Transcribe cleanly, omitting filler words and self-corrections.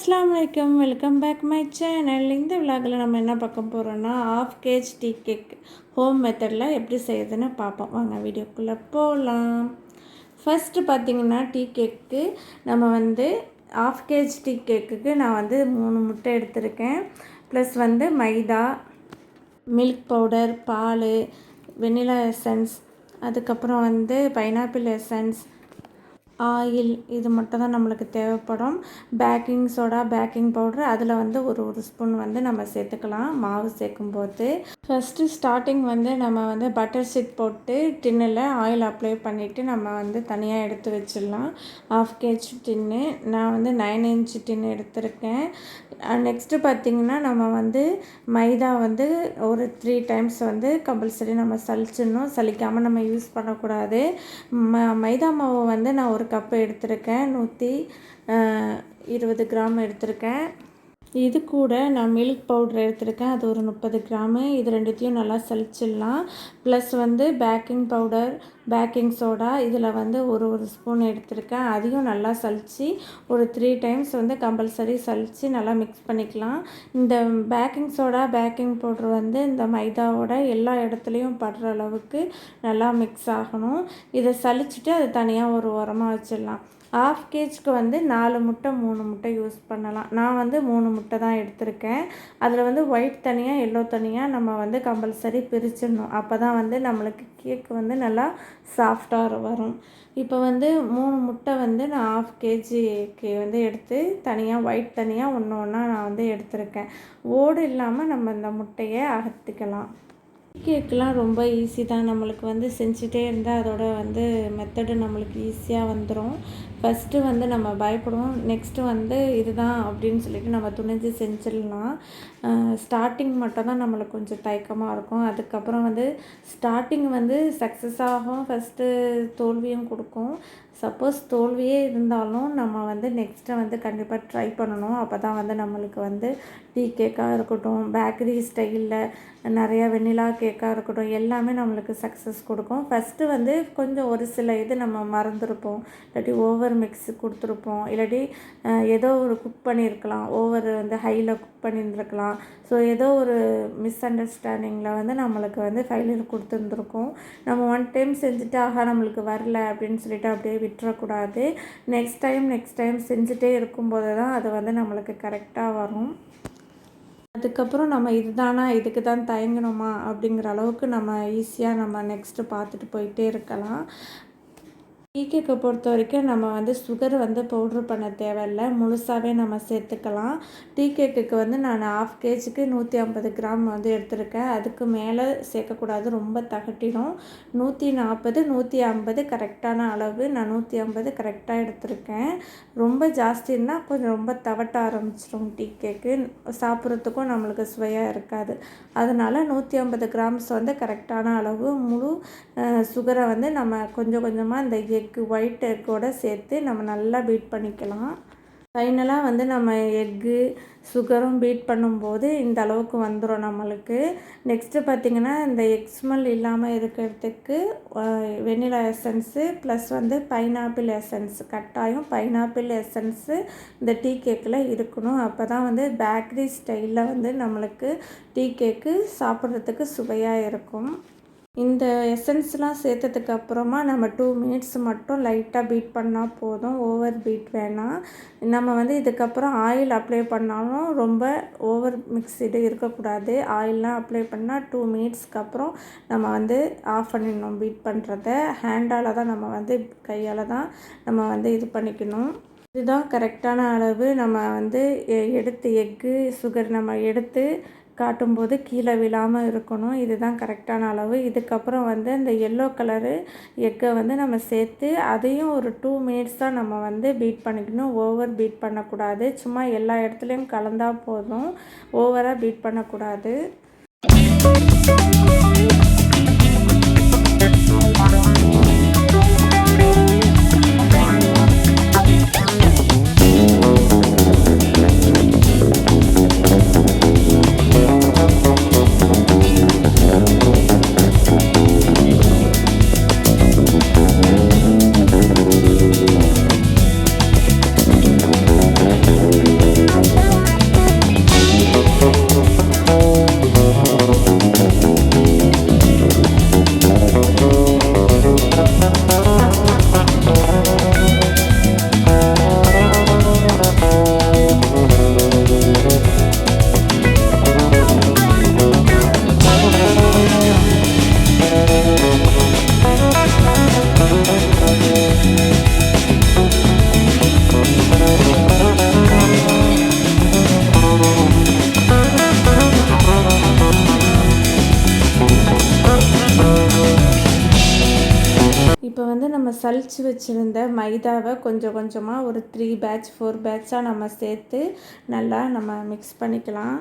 அஸ்ஸலாமு அலைக்கும், welcome back my channel. இந்த விலாகில் நம்ம என்ன பார்க்க போகிறோன்னா, 1/2 kg டீ கேக் ஹோம் மெத்தடில் எப்படி செய்யுதுன்னு பார்ப்போம். வாங்க வீடியோக்குள்ளே போகலாம். ஃபஸ்ட்டு பார்த்திங்கன்னா, டீ கேக்கு நம்ம 1/2 kg டீ கேக்குக்கு நான் 3 முட்டை எடுத்திருக்கேன். ப்ளஸ் மைதா, மில்க் பவுடர், பால், வெண்ணிலா எசன்ஸ், அதுக்கப்புறம் பைனாப்பிள் எசன்ஸ், ஆயில், இது மட்டும் தான் நம்மளுக்கு தேவைப்படும். பேக்கிங் சோடா, பேக்கிங் பவுடர், அதில் ஒரு ஸ்பூன் நம்ம சேர்த்துக்கலாம் மாவு சேர்க்கும்போது. ஃபஸ்ட்டு ஸ்டார்டிங் நம்ம பட்டர் ஷீட் போட்டு டின்னில் ஆயில் அப்ளை பண்ணிவிட்டு நம்ம தனியாக எடுத்து வச்சிடலாம். 1/2 kg டின்னு நான் 9 inch டின்னு எடுத்திருக்கேன். நெக்ஸ்ட்டு பார்த்திங்கன்னா, நம்ம மைதா ஒரு 3 times கம்பல்சரி நம்ம சலிச்சிடணும். சலிக்காமல் நம்ம யூஸ் பண்ணக்கூடாது. மைதா மாவு நான் ஒரு கப்பு எடுத்திருக்கேன். 120 கிராம் எடுத்திருக்கேன். இது கூட நான் மில்க் பவுடர் எடுத்திருக்கேன். அது ஒரு 30 கிராமு. இது ரெண்டுத்தையும் நல்லா சலிச்சிடலாம். Plus baking powder, baking soda, இதில் ஒரு ஸ்பூன் எடுத்திருக்கேன். அதையும் நல்லா சலித்து ஒரு 3 times கம்பல்சரி சலித்து நல்லா மிக்ஸ் பண்ணிக்கலாம். இந்த பேக்கிங் சோடா, பேக்கிங் பவுடர் இந்த மைதாவோட எல்லா இடத்துலையும் படுற அளவுக்கு நல்லா மிக்ஸ் ஆகணும். இதை சலிச்சுட்டு அது தனியாக ஒரு உரமாக வச்சிடலாம். 1/2 kgக்கு 4 முட்டை 3 முட்டை யூஸ் பண்ணலாம். நான் 3 முட்டை தான் எடுத்திருக்கேன். அதில் ஒயிட் தனியாக, எல்லோ தனியாக நம்ம கம்பல்சரி பிரிச்சிடணும். அப்போ தான் நம்மளுக்கு கேக்கு நல்லா சாஃப்டாக வரும். இப்போ 3 முட்டை நான் 1/2 kgக்கு எடுத்து தனியாக, ஒயிட் தனியாக ஒன்று ஒன்றா நான் எடுத்திருக்கேன். ஓடு இல்லாமல் நம்ம இந்த முட்டையை அகற்றிக்கலாம். கேக்கெலாம் ரொம்ப ஈஸி தான். நம்மளுக்கு செஞ்சுட்டே இருந்தால் அதோட மெத்தடு நம்மளுக்கு ஈஸியாக வந்துடும். ஃபஸ்ட்டு நம்ம பயப்படுவோம். நெக்ஸ்ட்டு இதுதான் அப்படின்னு சொல்லிட்டு நம்ம துணிஞ்சு செஞ்சிடலாம். ஸ்டார்டிங் மட்டும் தான் நம்மளுக்கு கொஞ்சம் தயக்கமாக இருக்கும். அதுக்கப்புறம் ஸ்டார்டிங் சக்ஸஸ் ஆகும், ஃபஸ்ட்டு தோல்வியும் கொடுக்கும். சப்போஸ் தோல்வியே இருந்தாலும் நம்ம நெக்ஸ்ட்டு கண்டிப்பாக ட்ரை பண்ணணும். அப்போ தான் நம்மளுக்கு டீ கேக்காக இருக்கட்டும், பேக்கரி ஸ்டைலில் நிறையா வெண்ணிலா கேக்காக இருக்கட்டும், எல்லாமே நம்மளுக்கு சக்ஸஸ் கொடுக்கும். ஃபஸ்ட்டு கொஞ்சம் ஒரு சில இது நம்ம மறந்துருப்போம், இல்லாட்டி ஓவர் மிக்ஸ் கொடுத்துருப்போம், இல்லாட்டி ஏதோ ஒரு குக் பண்ணியிருக்கலாம், ஓவர் ஹையில் குக் பண்ணியிருந்துருக்கலாம். ஸோ ஏதோ ஒரு மிஸ் அண்டர்ஸ்டாண்டிங்கில் நம்மளுக்கு ஃபெயிலியர் கொடுத்துருந்துருக்கோம். நம்ம 1 time செஞ்சுட்டு நம்மளுக்கு வரல அப்படின்னு சொல்லிட்டு அப்படியே விட்டுறக்கூடாது. நெக்ஸ்ட் டைம் செஞ்சுட்டே இருக்கும்போது தான் அது நம்மளுக்கு கரெக்டாக வரும். அதுக்கப்புறம் நம்ம இதுக்கு தான் தயங்கணுமா அப்படிங்கிற அளவுக்கு நம்ம ஈஸியாக நம்ம நெக்ஸ்ட்டு பார்த்துட்டு போயிட்டே இருக்கலாம். டீ கேக்கை பொறுத்த வரைக்கும் நம்ம சுகர் பவுட்ரு பண்ண தேவையில்லை, முழுசாகவே நம்ம சேர்த்துக்கலாம். டீ கேக்குக்கு நான் 1/2 kgக்கு 150 கிராம் எடுத்திருக்கேன். அதுக்கு மேலே சேர்க்கக்கூடாது, ரொம்ப தகட்டிடும். 140, 150 கரெக்டான அளவு. நான் 150 கரெக்டாக எடுத்திருக்கேன். ரொம்ப ஜாஸ்தின்னா கொஞ்சம் ரொம்ப தவட்ட ஆரம்பிச்சிடும் டீ கேக்கு, சாப்பிட்றதுக்கும் நம்மளுக்கு சுவையாக இருக்காது. அதனால் 150 கிராம்ஸ் கரெக்டான அளவு. முழு சுகரை நம்ம கொஞ்சம் கொஞ்சமாக இந்த ஒயிட் எக்கோடு சேர்த்து நம்ம நல்லா பீட் பண்ணிக்கலாம். ஃபைனலாக நம்ம எக்கு சுகரும் பீட் பண்ணும்போது இந்த அளவுக்கு வந்துடும் நம்மளுக்கு. நெக்ஸ்ட்டு பார்த்திங்கன்னா, இந்த எக் ஸ்மெல் இல்லாமல் இருக்கிறதுக்கு வெண்ணிலா எசன்ஸு ப்ளஸ் பைனாப்பிள் எசன்ஸ், கட்டாயம் பைனாப்பிள் எசன்ஸு இந்த டீ கேக்கில் இருக்கணும். அப்போ தான் பேக்கரி ஸ்டைலில் நம்மளுக்கு டீ கேக்கு சாப்பிட்றதுக்கு சுவையாக இருக்கும். இந்த எசன்ஸ்லாம் சேர்த்ததுக்கு அப்புறமா நம்ம 2 minutes மட்டும் லைட்டாக பீட் பண்ணால் போதும், ஓவர் பீட் வேணாம். நம்ம இதுக்கப்புறம் ஆயில் அப்ளை பண்ணாலும் ரொம்ப ஓவர் மிக்ஸ்டு இருக்கக்கூடாது. ஆயிலெலாம் அப்ளை பண்ணால் 2 minutesக்கு அப்புறம் நம்ம ஆஃப் பண்ணிடணும். பீட் பண்ணுறத ஹேண்டால் தான் நம்ம கையால் தான் நம்ம இது பண்ணிக்கணும். இதுதான் கரெக்டான அளவு. நம்ம எடுத்து எக்கு சுகர் நம்ம எடுத்து காட்டும்போது கீழே விழாமல் இருக்கணும். இதுதான் கரெக்டான அளவு. இதுக்கப்புறம் இந்த எல்லோ கலரு எக்கை நம்ம சேர்த்து அதையும் ஒரு 2 minutes தான் நம்ம பீட் பண்ணிக்கணும். ஓவர் பீட் பண்ணக்கூடாது. சும்மா எல்லா இடத்துலையும் கலந்தால் போதும், ஓவராக பீட் பண்ணக்கூடாது. சலிச்சு வச்சுருந்த மைதாவை கொஞ்சம் கொஞ்சமாக ஒரு 3 பேட்ச் 4 பேட்சாக நம்ம சேர்த்து நல்லா நம்ம மிக்ஸ் பண்ணிக்கலாம்.